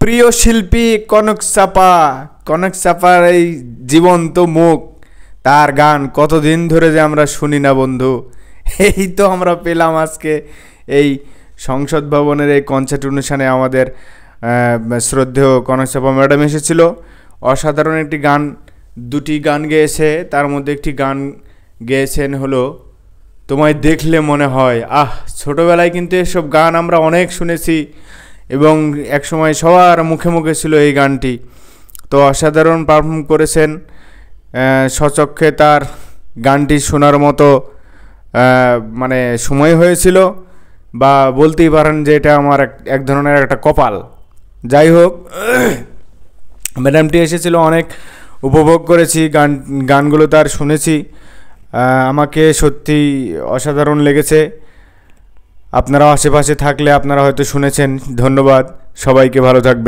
প্রিয় শিল্পী কনক চাপা। কনক চাপার এই জীবন্ত মুখ, তার গান কতদিন ধরে যে আমরা শুনি না বন্ধু। এই তো আমরা পেলাম আজকে এই সংসদ ভবনের এই কনসার্ট অনুষ্ঠানে আমাদের শ্রদ্ধেয় কনক চাপা ম্যাডাম এসেছিল। অসাধারণ একটি গান, দুটি গান গেয়েছে, তার মধ্যে একটি গান গেয়েছেন হলো তোমায় দেখলে মনে হয়। ছোটোবেলায় কিন্তু এসব গান আমরা অনেক শুনেছি এবং একসময় সবার মুখে মুখে ছিল এই গানটি। তো অসাধারণ পারফর্ম করেছেন, স্বচক্ষে তার গানটি শোনার মতো মানে সময় হয়েছিল, বা বলতেই পারেন যে এটা আমার এক ধরনের একটা কপাল। যাই হোক, ম্যাডামটি এসেছিল, অনেক উপভোগ করেছি, গানগুলো তার শুনেছি, আমাকে সত্যি অসাধারণ লেগেছে। আপনারা আশেপাশে থাকলে আপনারা হয়তো শুনেছেন। ধন্যবাদ, সবাইকে ভালো থাকবেন।